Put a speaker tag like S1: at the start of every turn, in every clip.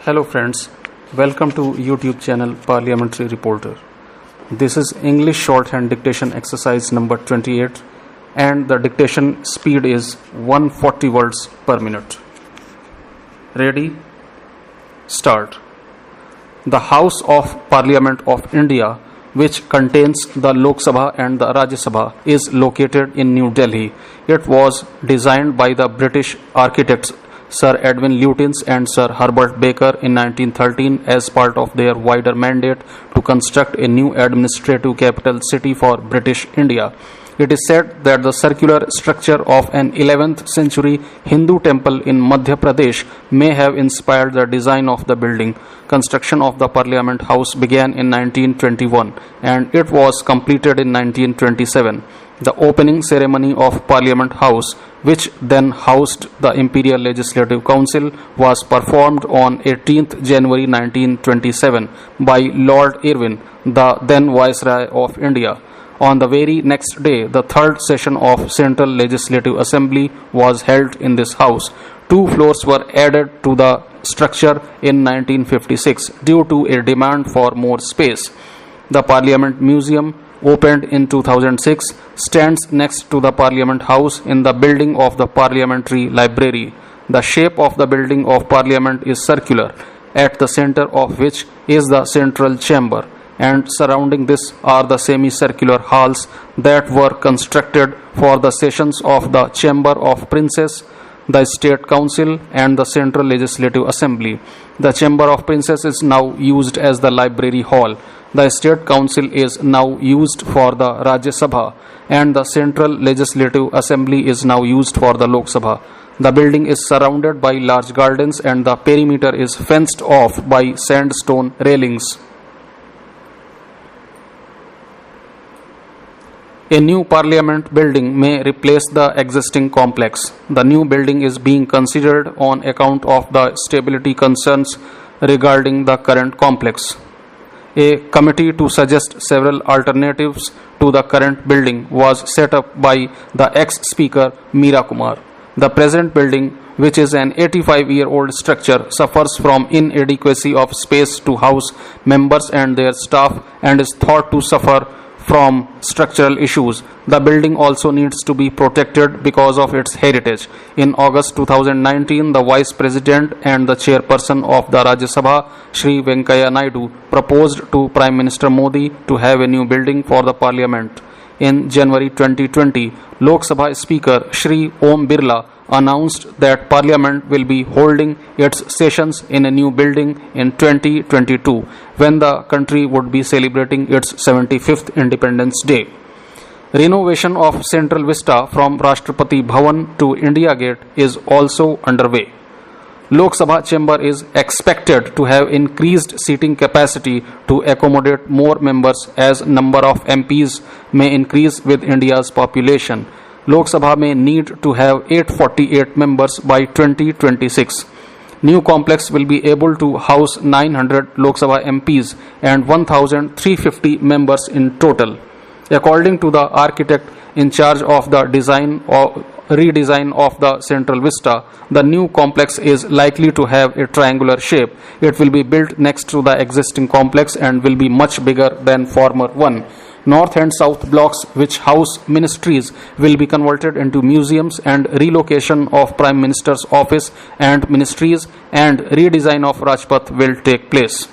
S1: Hello friends, welcome to YouTube channel Parliamentary Reporter. This is English shorthand dictation exercise number 28 and the dictation speed is 140 words per minute. Ready? Start. The House of Parliament of India, which contains the Lok Sabha and the Rajya Sabha, is located in New Delhi. It was designed by the British architects Sir Edwin Lutyens and Sir Herbert Baker in 1913 as part of their wider mandate to construct a new administrative capital city for British India. It is said that the circular structure of an 11th century Hindu temple in Madhya Pradesh may have inspired the design of the building. Construction of the Parliament House began in 1921 and it was completed in 1927. The opening ceremony of Parliament House, which then housed the Imperial Legislative Council, was performed on 18th January 1927 by Lord Irwin, the then Viceroy of India. On the very next day, the third session of Central Legislative Assembly was held in this house. 2 floors were added to the structure in 1956 due to a demand for more space. The Parliament Museum, opened in 2006, stands next to the Parliament House in the building of the Parliamentary Library. The shape of the building of Parliament is circular, at the center of which is the central chamber, and surrounding this are the semicircular halls that were constructed for the sessions of the Chamber of Princes, the State Council and the Central Legislative Assembly. The Chamber of Princes is now used as the Library Hall. The State Council is now used for the Rajya Sabha and the Central Legislative Assembly is now used for the Lok Sabha. The building is surrounded by large gardens and the perimeter is fenced off by sandstone railings. A new parliament building may replace the existing complex. The new building is being considered on account of the stability concerns regarding the current complex. A committee to suggest several alternatives to the current building was set up by the ex-speaker Meera Kumar. The present building, which is an 85-year-old structure, suffers from inadequacy of space to house members and their staff and is thought to suffer from structural issues. The building also needs to be protected because of its heritage. In August 2019, the Vice President and the Chairperson of the Rajya Sabha, Shri Venkaiah Naidu, proposed to Prime Minister Modi to have a new building for the Parliament. In January 2020, Lok Sabha Speaker Shri Om Birla announced that Parliament will be holding its sessions in a new building in 2022 when the country would be celebrating its 75th Independence Day. Renovation of Central Vista from Rashtrapati Bhavan to India Gate is also underway. Lok Sabha chamber is expected to have increased seating capacity to accommodate more members as number of MPs may increase with India's population. Lok Sabha may need to have 848 members by 2026. New complex will be able to house 900 Lok Sabha MPs and 1,350 members in total. According to the architect in charge of the redesign of the Central Vista, the new complex is likely to have a triangular shape. It will be built next to the existing complex and will be much bigger than former one. North and South blocks, which house ministries, will be converted into museums and relocation of Prime Minister's office and ministries and redesign of Rajpath will take place.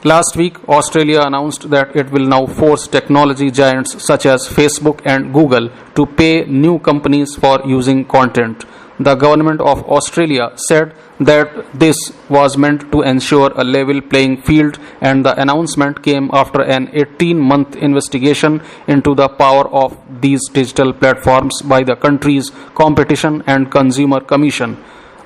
S1: Last week, Australia announced that it will now force technology giants such as Facebook and Google to pay new companies for using content. The government of Australia said that this was meant to ensure a level playing field and the announcement came after an 18-month investigation into the power of these digital platforms by the country's Competition and Consumer Commission.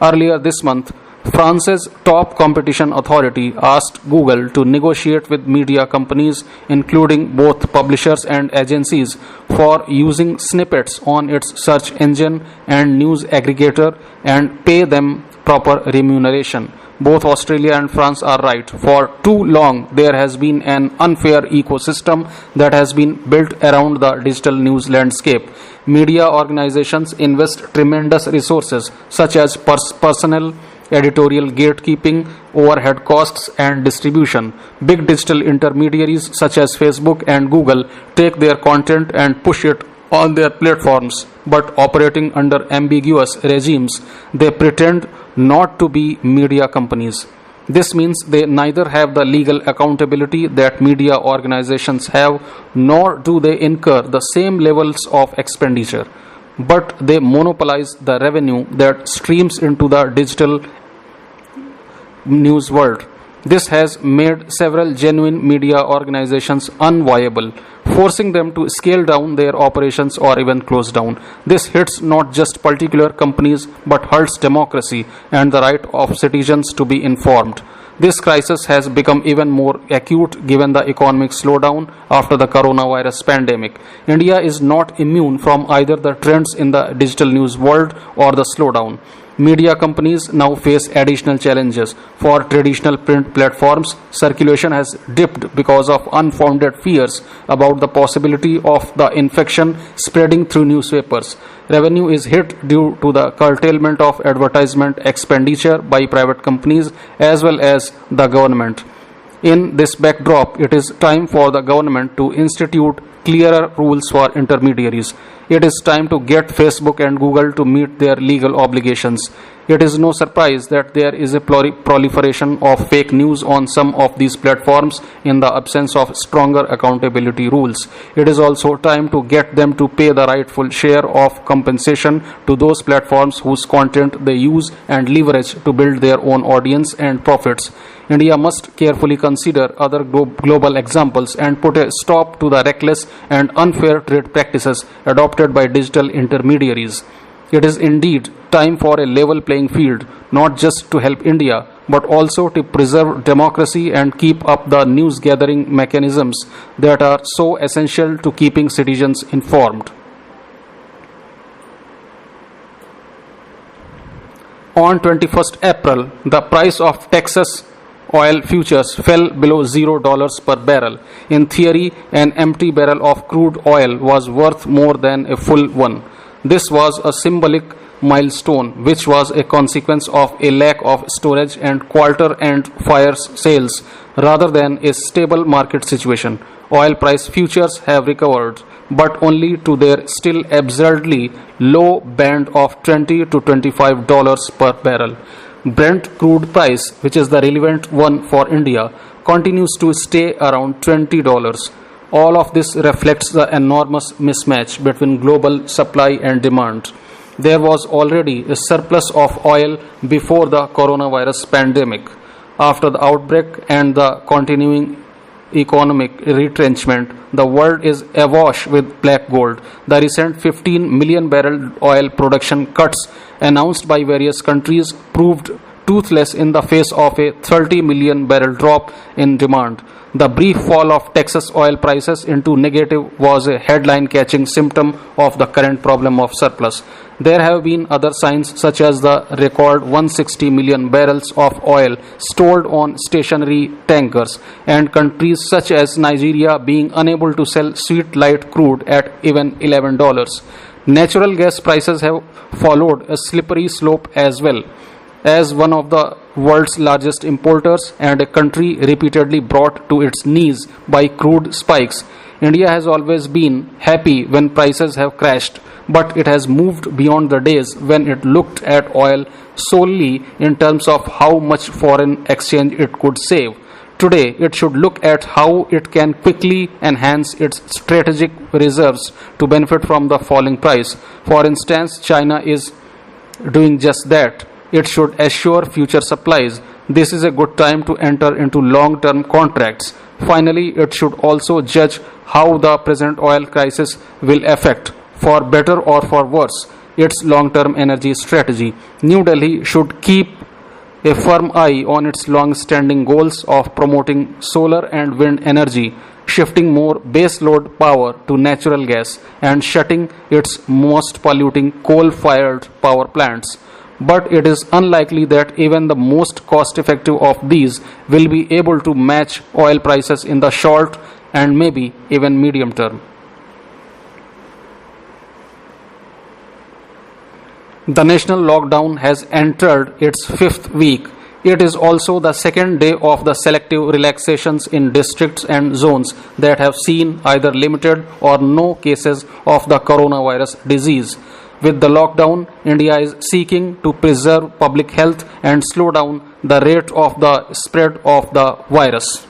S1: Earlier this month, France's top competition authority asked Google to negotiate with media companies, including both publishers and agencies, for using snippets on its search engine and news aggregator and pay them proper remuneration. Both Australia and France are right. For too long, there has been an unfair ecosystem that has been built around the digital news landscape. Media organizations invest tremendous resources, such as personnel, editorial gatekeeping, overhead costs, and distribution. Big digital intermediaries such as Facebook and Google take their content and push it on their platforms, but operating under ambiguous regimes, they pretend not to be media companies. This means they neither have the legal accountability that media organizations have, nor do they incur the same levels of expenditure, but they monopolize the revenue that streams into the digital news world. This has made several genuine media organizations unviable, forcing them to scale down their operations or even close down. This hits not just particular companies but hurts democracy and the right of citizens to be informed. This crisis has become even more acute given the economic slowdown after the coronavirus pandemic. India is not immune from either the trends in the digital news world or the slowdown. Media companies now face additional challenges. For traditional print platforms, circulation has dipped because of unfounded fears about the possibility of the infection spreading through newspapers. Revenue is hit due to the curtailment of advertisement expenditure by private companies as well as the government. In this backdrop, it is time for the government to institute clearer rules for intermediaries. It is time to get Facebook and Google to meet their legal obligations. It is no surprise that there is a proliferation of fake news on some of these platforms in the absence of stronger accountability rules. It is also time to get them to pay the rightful share of compensation to those platforms whose content they use and leverage to build their own audience and profits. India must carefully consider other global examples and put a stop to the reckless and unfair trade practices adopted by digital intermediaries. It is indeed time for a level playing field, not just to help India, but also to preserve democracy and keep up the news gathering mechanisms that are so essential to keeping citizens informed. On 21st April, the price of Texas oil futures fell below $0 per barrel. In theory, an empty barrel of crude oil was worth more than a full one. This was a symbolic milestone, which was a consequence of a lack of storage and quarter and fire sales rather than a stable market situation. Oil price futures have recovered, but only to their still absurdly low band of $20 to $25 per barrel. Brent crude price, which is the relevant one for India, continues to stay around $20. All of this reflects the enormous mismatch between global supply and demand. There was already a surplus of oil before the coronavirus pandemic. After the outbreak and the continuing economic retrenchment, the world is awash with black gold. The recent 15 million barrel oil production cuts announced by various countries proved toothless in the face of a 30 million barrel drop in demand. The brief fall of Texas oil prices into negative was a headline catching symptom of the current problem of surplus. There have been other signs, such as the record 160 million barrels of oil stored on stationary tankers, and countries such as Nigeria being unable to sell sweet light crude at even $11. Natural gas prices have followed a slippery slope as well. As one of the world's largest importers and a country repeatedly brought to its knees by crude spikes, India has always been happy when prices have crashed, but it has moved beyond the days when it looked at oil solely in terms of how much foreign exchange it could save. Today, it should look at how it can quickly enhance its strategic reserves to benefit from the falling price. For instance, China is doing just that. It should assure future supplies. This is a good time to enter into long-term contracts. Finally, it should also judge how the present oil crisis will affect, for better or for worse, its long-term energy strategy. New Delhi should keep a firm eye on its long-standing goals of promoting solar and wind energy, shifting more base-load power to natural gas, and shutting its most polluting coal-fired power plants. But it is unlikely that even the most cost-effective of these will be able to match oil prices in the short and maybe even medium term. The national lockdown has entered its fifth week. It is also the second day of the selective relaxations in districts and zones that have seen either limited or no cases of the coronavirus disease. With the lockdown, India is seeking to preserve public health and slow down the rate of the spread of the virus.